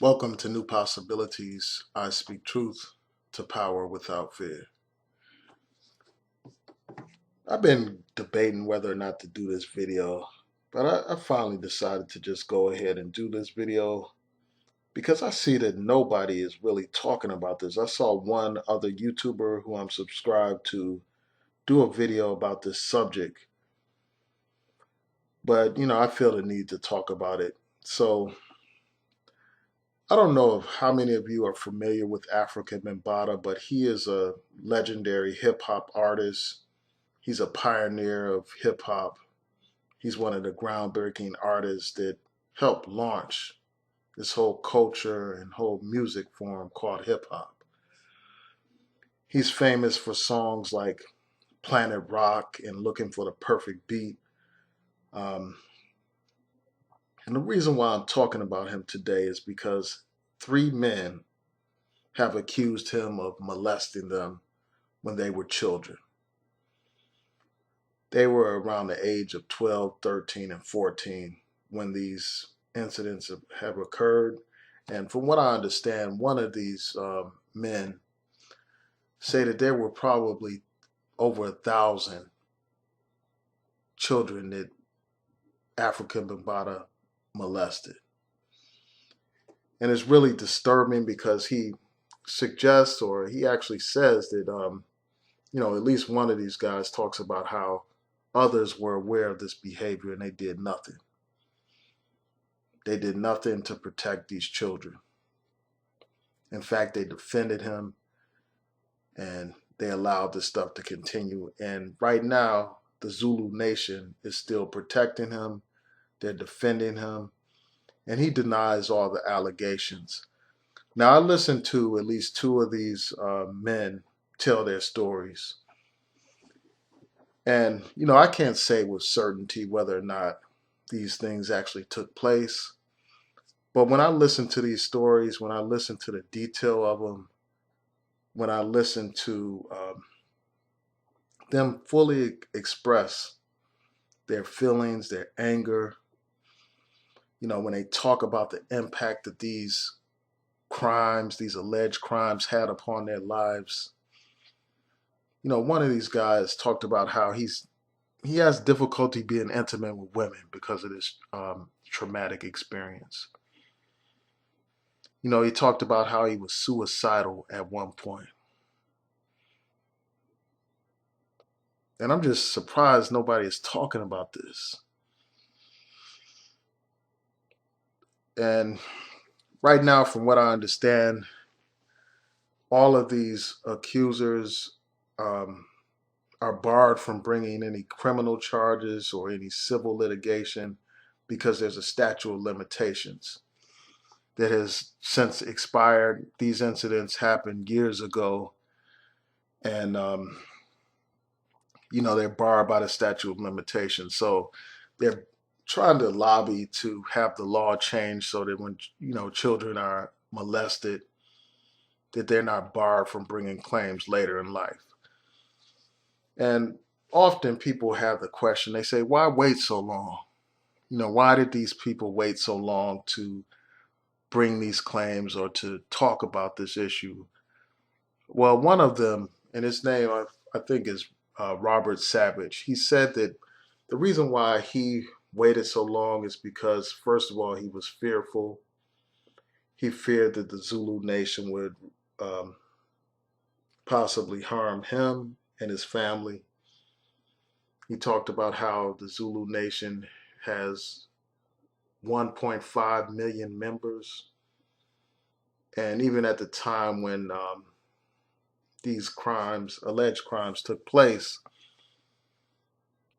Welcome to New Possibilities. I speak truth to power without fear. I've been debating whether or not to do this video, but I finally decided to just go ahead and do this video because I see that nobody is really talking about this. I saw one other YouTuber who I'm subscribed to do a video about this subject, but I feel the need to talk about it. So I don't know how many of you are familiar with Afrika Bambaataa, but he is a legendary hip hop artist. He's a pioneer of hip hop. He's one of the groundbreaking artists that helped launch this whole culture and whole music form called hip hop. He's famous for songs like Planet Rock and Looking for the Perfect Beat. Um, and the reason why I'm talking about him today is because three men have accused him of molesting them when they were children. They were around the age of 12, 13, and 14 when these incidents have occurred. And from what I understand, one of these men say that there were probably over 1,000 children that Afrika Bambaataa molested. And it's really disturbing because he suggests, or he actually says that, at least one of these guys talks about how others were aware of this behavior and they did nothing. They did nothing to protect these children. In fact, they defended him and they allowed this stuff to continue. And right now, the Zulu Nation is still protecting him. They're defending him. And he denies all the allegations. Now, I listened to at least two of these men tell their stories. And, I can't say with certainty whether or not these things actually took place. But when I listen to these stories, when I listen to the detail of them, when I listen to them fully express their feelings, their anger, when they talk about the impact that these crimes, these alleged crimes had upon their lives. One of these guys talked about how he has difficulty being intimate with women because of this traumatic experience. He talked about how he was suicidal at one point. And I'm just surprised nobody is talking about this. And right now, from what I understand, all of these accusers are barred from bringing any criminal charges or any civil litigation because there's a statute of limitations that has since expired. These incidents happened years ago, and they're barred by the statute of limitations. So they're trying to lobby to have the law changed so that when children are molested, that they're not barred from bringing claims later in life. And often people have the question, they say, why wait so long? Why did these people wait so long to bring these claims or to talk about this issue? Well, one of them, and his name I think is Robert Savage, he said that the reason why he waited so long is because, first of all, he was fearful. He feared that the Zulu Nation would possibly harm him and his family. He talked about how the Zulu Nation has 1.5 million members. And even at the time when these crimes, alleged crimes, took place,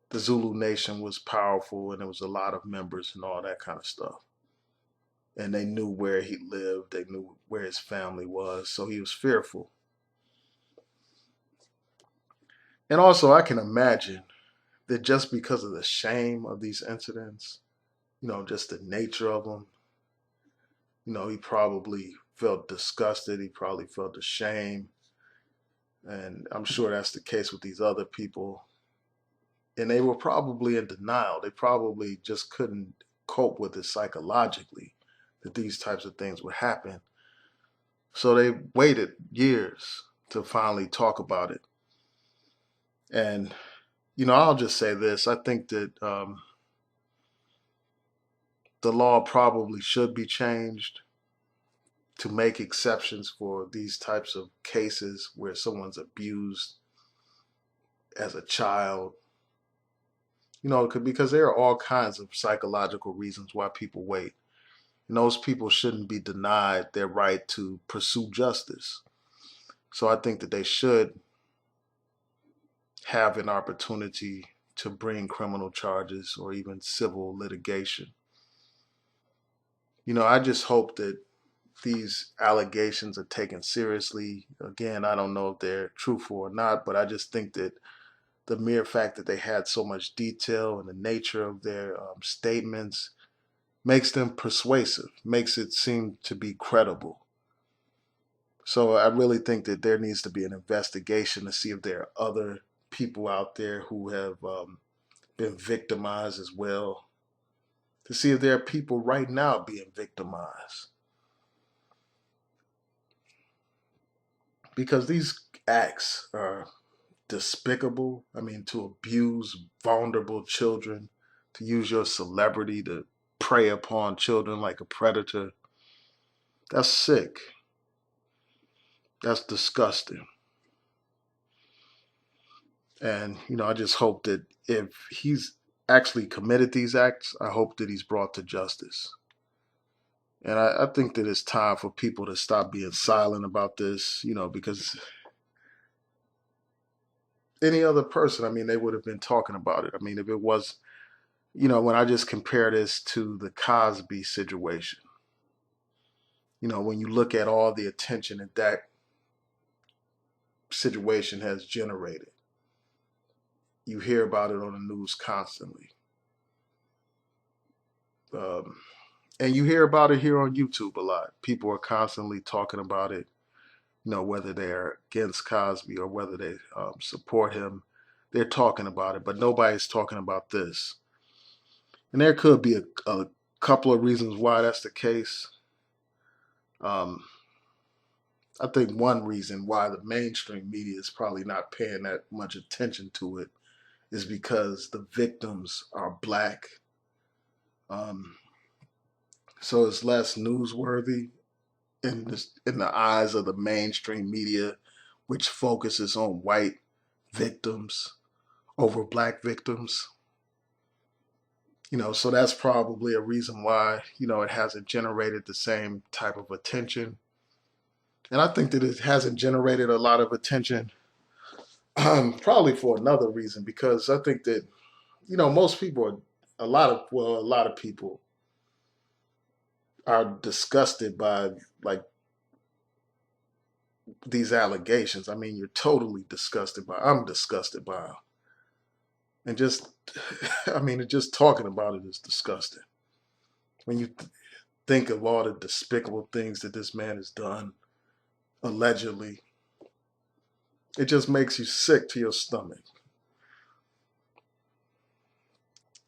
the Zulu Nation was powerful and there was a lot of members and all that kind of stuff. And they knew where he lived, they knew where his family was, so he was fearful. And also, I can imagine that just because of the shame of these incidents, just the nature of them, he probably felt disgusted, he probably felt ashamed. And I'm sure that's the case with these other people. And they were probably in denial. They probably just couldn't cope with it psychologically. that these types of things would happen. So they waited years to finally talk about it. And, I'll just say this. I think that the law probably should be changed to make exceptions for these types of cases where someone's abused as a child. Because there are all kinds of psychological reasons why people wait. And those people shouldn't be denied their right to pursue justice. So I think that they should have an opportunity to bring criminal charges or even civil litigation. I just hope that these allegations are taken seriously. Again, I don't know if they're truthful or not, but I just think that the mere fact that they had so much detail and the nature of their statements makes them persuasive, makes it seem to be credible. So I really think that there needs to be an investigation to see if there are other people out there who have been victimized as well, to see if there are people right now being victimized. Because these acts are despicable. I mean, to abuse vulnerable children, to use your celebrity to prey upon children like a predator, that's sick. That's disgusting. And, I just hope that if he's actually committed these acts, I hope that he's brought to justice. And I think that it's time for people to stop being silent about this, because any other person, I mean, they would have been talking about it. I mean, if it was, when I just compare this to the Cosby situation, when you look at all the attention that that situation has generated, you hear about it on the news constantly. Um, and you hear about it here on YouTube a lot. People are constantly talking about it, whether they're against Cosby or whether they support him. They're talking about it, but nobody's talking about this. And there could be a couple of reasons why that's the case. Um, I think one reason why the mainstream media is probably not paying that much attention to it is because the victims are black. Um, so it's less newsworthy in the eyes of the mainstream media, which focuses on white victims over black victims. So that's probably a reason why, it hasn't generated the same type of attention. And I think that it hasn't generated a lot of attention, probably for another reason, because I think that, most people a lot of people are disgusted by like these allegations. I mean, you're totally disgusted I'm disgusted by them. And just, I mean, just talking about it is disgusting. When you think of all the despicable things that this man has done, allegedly, it just makes you sick to your stomach.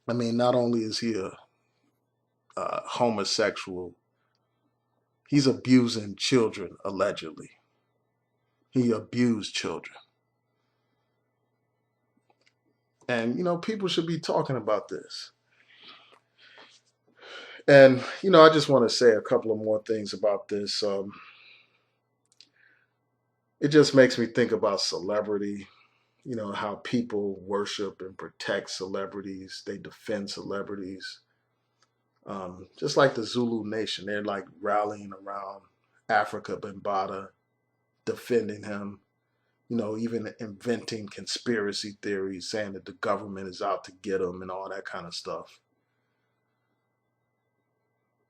I mean, not only is he a homosexual, he's abusing children, allegedly. He abused children. And, people should be talking about this. And, I just want to say a couple of more things about this. It just makes me think about celebrity, how people worship and protect celebrities. They defend celebrities. Just like the Zulu Nation, they're like rallying around Afrika Bambaataa, defending him, even inventing conspiracy theories, saying that the government is out to get him and all that kind of stuff,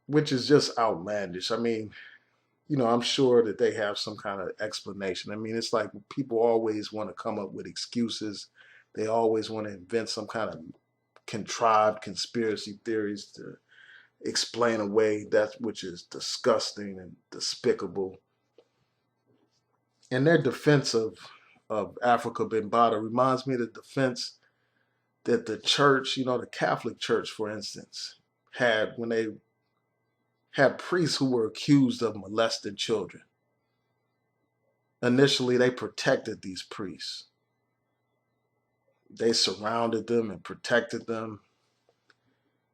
which is just outlandish. I mean, I'm sure that they have some kind of explanation. I mean, it's like people always want to come up with excuses. They always want to invent some kind of contrived conspiracy theories to explain away that which is disgusting and despicable. And their defense of Afrika Bambaataa reminds me of the defense that the church, the Catholic Church, for instance, had when they had priests who were accused of molesting children. Initially, they protected these priests. They surrounded them and protected them,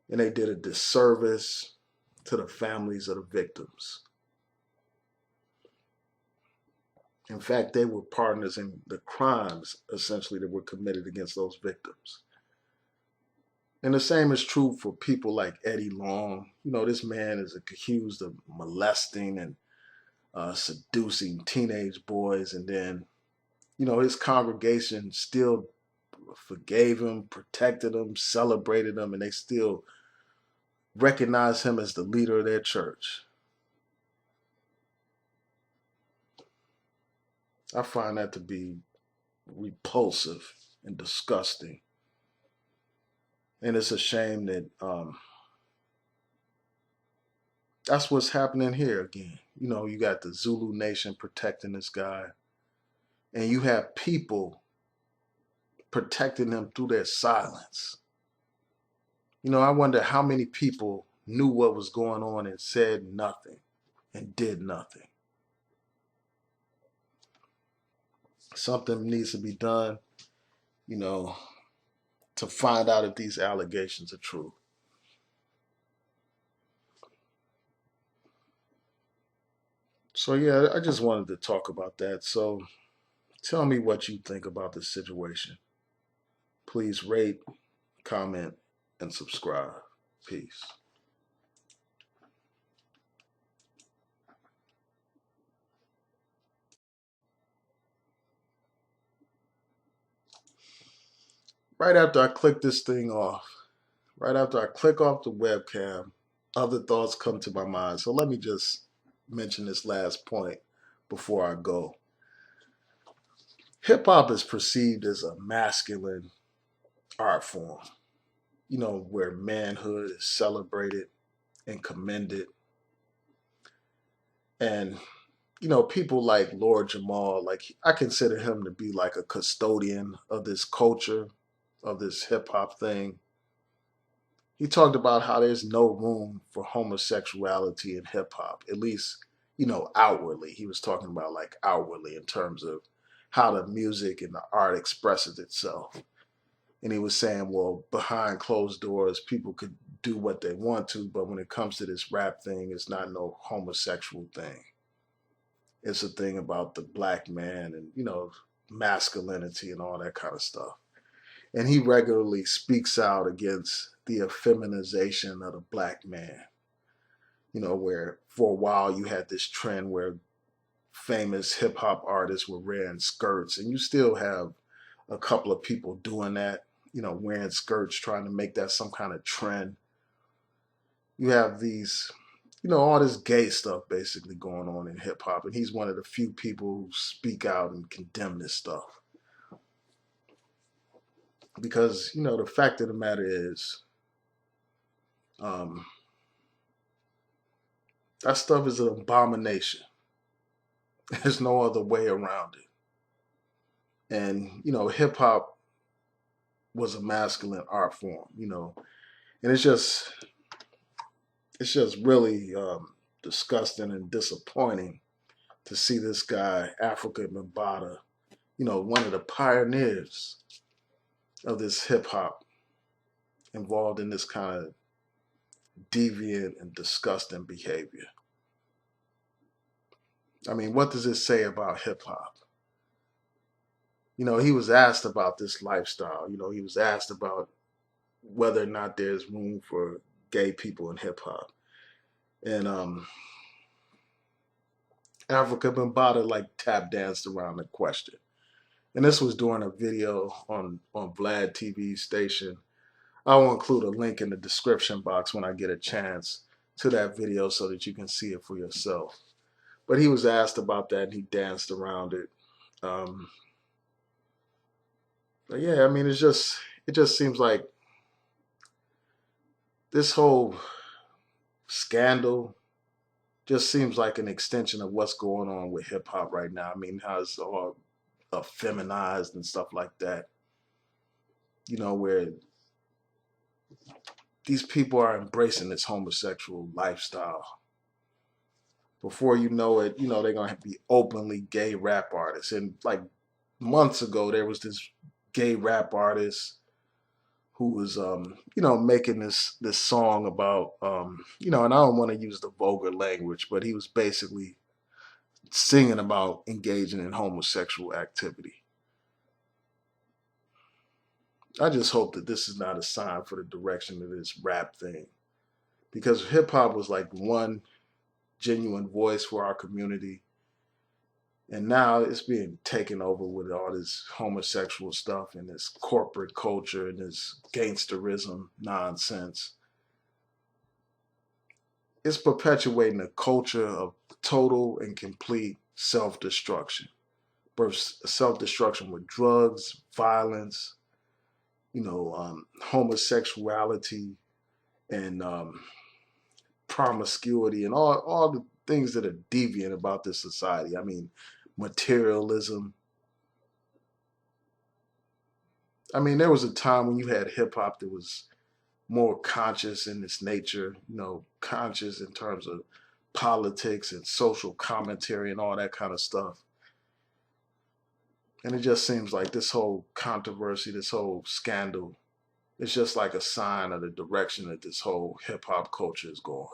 and they did a disservice to the families of the victims. In fact, they were partners in the crimes, essentially, that were committed against those victims. And the same is true for people like Eddie Long. This man is accused of molesting and seducing teenage boys, and then, his congregation still forgave him, protected him, celebrated him, and they still recognize him as the leader of their church. I find that to be repulsive and disgusting. And it's a shame that that's what's happening here again. You got the Zulu Nation protecting this guy, and you have people protecting him through their silence. I wonder how many people knew what was going on and said nothing and did nothing. Something needs to be done, to find out if these allegations are true. So yeah, I just wanted to talk about that. So tell me what you think about this situation. Please rate, comment, and subscribe. Peace. Right after I click this thing off, right after I click off the webcam, other thoughts come to my mind. So let me just mention this last point before I go. Hip hop is perceived as a masculine art form, where manhood is celebrated and commended. And, people like Lord Jamal, I consider him to be like a custodian of this culture, of this hip hop thing. He talked about how there's no room for homosexuality in hip hop, at least, outwardly. He was talking about like outwardly in terms of how the music and the art expresses itself. And he was saying, well, behind closed doors, people could do what they want to, but when it comes to this rap thing, it's not no homosexual thing. It's a thing about the black man and, masculinity and all that kind of stuff. And he regularly speaks out against the effeminization of the black man. Where for a while you had this trend where famous hip hop artists were wearing skirts, and you still have a couple of people doing that, wearing skirts, trying to make that some kind of trend. You have these, all this gay stuff basically going on in hip hop, and he's one of the few people who speak out and condemn this stuff. Because, the fact of the matter is, that stuff is an abomination. There's no other way around it. And, hip hop was a masculine art form, and it's just really disgusting and disappointing to see this guy, Afrika Bambaataa, one of the pioneers of this hip hop, involved in this kind of deviant and disgusting behavior. I mean, what does it say about hip hop? He was asked about this lifestyle. He was asked about whether or not there's room for gay people in hip hop. And Afrika Bambaataa tap danced around the question. And this was during a video on Vlad TV station. I will include a link in the description box when I get a chance to that video so that you can see it for yourself. But he was asked about that and he danced around it. But yeah, I mean, it just seems like this whole scandal just seems like an extension of what's going on with hip hop right now. I mean, how it's all feminized and stuff like that. Where these people are embracing this homosexual lifestyle. before you know it, they're gonna be openly gay rap artists. And like months ago, there was this gay rap artist who was making this song about and I don't want to use the vulgar language, but he was basically singing about engaging in homosexual activity. I just hope that this is not a sign for the direction of this rap thing, because hip hop was like one genuine voice for our community, and now it's being taken over with all this homosexual stuff and this corporate culture and this gangsterism nonsense. It's perpetuating a culture of total and complete self-destruction. Self-destruction with drugs, violence, homosexuality, and promiscuity, and all the things that are deviant about this society. I mean, materialism. I mean, there was a time when you had hip hop that was more conscious in its nature, conscious in terms of politics and social commentary and all that kind of stuff. And it just seems like this whole controversy, this whole scandal, it's just like a sign of the direction that this whole hip hop culture is going.